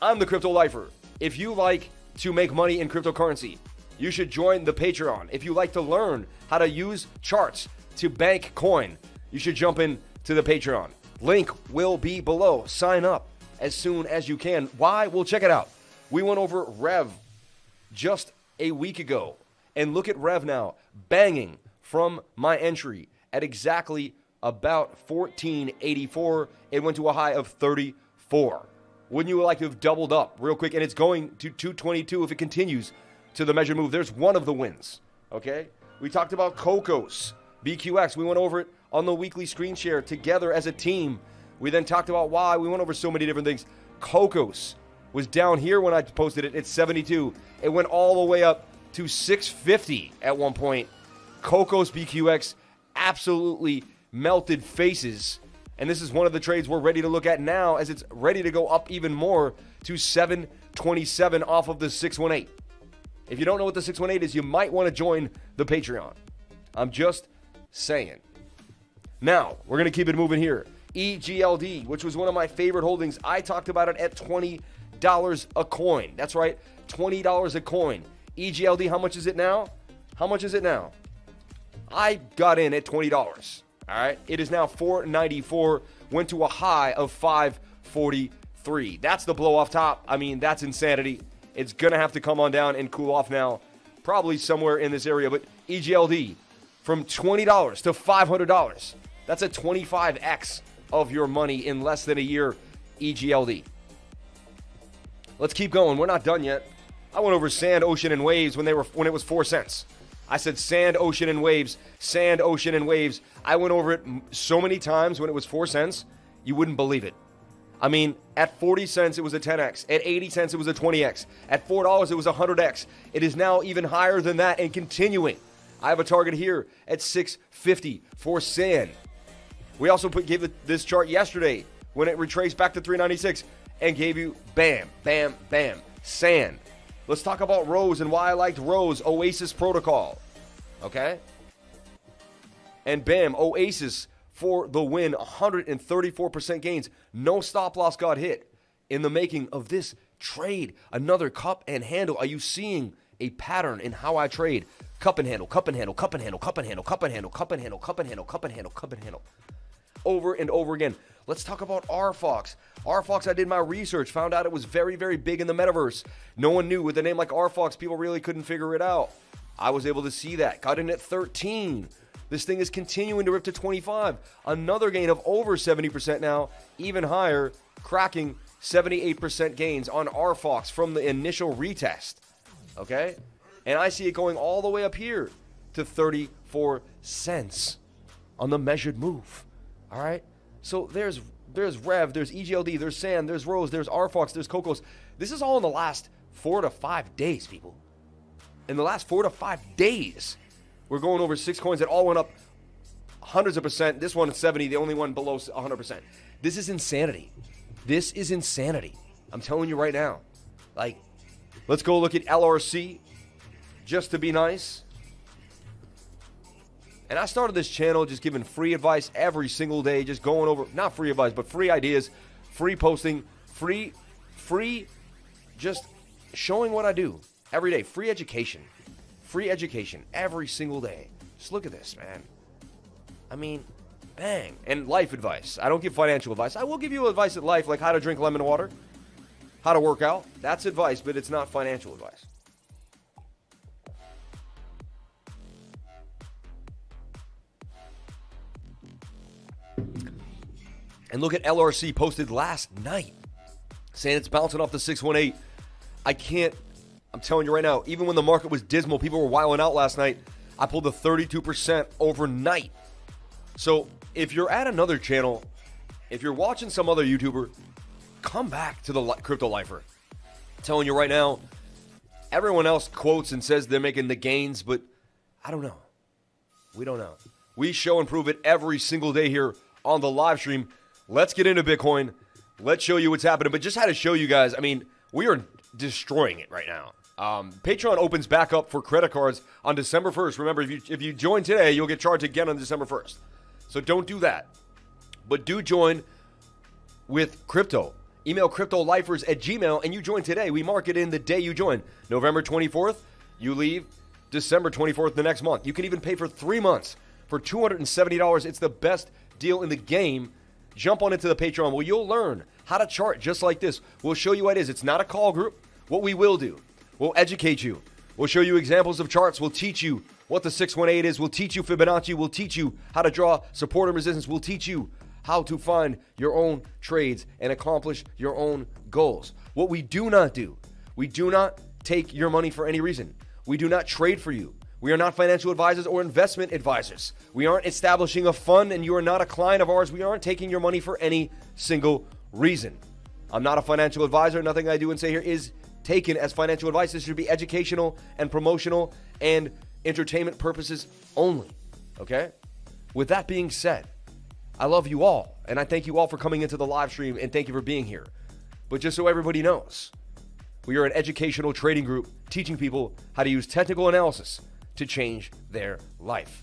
I'm the Crypto Lifer. If you like to make money in cryptocurrency, you should join the Patreon. If you like to learn how to use charts to bank coin, you should jump in to the Patreon. Link will be below. Sign up as soon as you can. Why? Well, check it out. We went over Rev just a week ago. And look at Rev now, banging from my entry at exactly about 1484. It went to a high of 34. Wouldn't you like to have doubled up real quick? And it's going to 222 if it continues to the measured move. There's one of the wins, okay? We talked about Cocos, BQX. We went over it on the weekly screen share together as a team. We then talked about why. We went over so many different things. Cocos was down here when I posted it. It's 72. It went all the way up to 650 at one point. Cocos BQX absolutely melted faces. And this is one of the trades we're ready to look at now as it's ready to go up even more to 727 off of the 618. If you don't know what the 618 is, you might want to join the Patreon. I'm just saying. Now, we're going to keep it moving here. EGLD, which was one of my favorite holdings. I talked about it at $20 a coin. That's right, $20 a coin. EGLD, how much is it now? How much is it now? I got in at $20. All right. It is now $4.94. Went to a high of $5.43. That's the blow off top. I mean, that's insanity. It's going to have to come on down and cool off now. Probably somewhere in this area. But EGLD, from $20 to $500. That's a 25x of your money in less than a year. EGLD. Let's keep going. We're not done yet. I went over sand, ocean, and waves when it was 4 cents. I said sand, ocean, and waves. Sand, ocean, and waves. I went over it so many times when it was 4 cents, you wouldn't believe it. I mean, at 40 cents, it was a 10x. At 80 cents, it was a 20x. At $4, it was a 100x. It is now even higher than that and continuing. I have a target here at 650 for sand. We also gave this chart yesterday when it retraced back to 396 and gave you bam, bam, bam, sand. Let's talk about Rose and why I liked Rose, Oasis Protocol, okay? And bam, Oasis for the win, 134% gains. No stop loss got hit in the making of this trade. Another cup and handle. Are you seeing a pattern in how I trade? Cup and handle, cup and handle, cup and handle, cup and handle, cup and handle, cup and handle, cup and handle, cup and handle, cup and handle. Over and over again. Let's talk about RFox. RFox, I did my research, found out it was very, very big in the metaverse. No one knew. With a name like RFox, people really couldn't figure it out. I was able to see that. Got in at 13. This thing is continuing to rip to 25. Another gain of over 70% now, even higher, cracking 78% gains on RFox from the initial retest. Okay? And I see it going all the way up here to 34 cents on the measured move. All right? So there's Rev, there's EGLD, there's Sand, there's Rose, there's RFox, there's Cocos. This is all in the last 4 to 5 days, people. In the last 4 to 5 days, we're going over 6 coins that all went up hundreds of percent. This one is 70, the only one below 100%. This is insanity. This is insanity. I'm telling you right now. Like, let's go look at LRC just to be nice. And I started this channel just giving free advice every single day, just going over, not free advice, but free ideas, free posting, free, just showing what I do every day. Free education every single day. Just look at this, man. I mean, bang. And life advice. I don't give financial advice. I will give you advice at life, like how to drink lemon water, how to work out. That's advice, but it's not financial advice. And look at LRC posted last night saying it's bouncing off the 618. I'm telling you right now, even when the market was dismal, people were wilding out last night. I pulled a 32% overnight. So if you're at another channel, if you're watching some other YouTuber, come back to the Crypto Lifer. I'm telling you right now, everyone else quotes and says they're making the gains, but I don't know. We don't know. We show and prove it every single day here on the live stream. Let's get into Bitcoin. Let's show you what's happening. But just had to show you guys, I mean, we are destroying it right now. Patreon opens back up for credit cards on December 1st. Remember, if you join today, you'll get charged again on December 1st. So don't do that. But do join with crypto. Email cryptolifers@gmail and you join today. We mark it in the day you join. November 24th, you leave December 24th the next month. You can even pay for 3 months for $270. It's the best deal in the game. Jump on into the Patreon where you'll learn how to chart just like this. We'll show you what it is. It's not a call group. What we will do, we'll educate you. We'll show you examples of charts. We'll teach you what the 618 is. We'll teach you Fibonacci. We'll teach you how to draw support and resistance. We'll teach you how to find your own trades and accomplish your own goals. What we do not do, we do not take your money for any reason. We do not trade for you. We are not financial advisors or investment advisors. We aren't establishing a fund and you are not a client of ours. We aren't taking your money for any single reason. I'm not a financial advisor. Nothing I do and say here is taken as financial advice. This should be educational and promotional and entertainment purposes only. Okay? With that being said, I love you all and I thank you all for coming into the live stream and thank you for being here. But just so everybody knows, we are an educational trading group teaching people how to use technical analysis to change their life.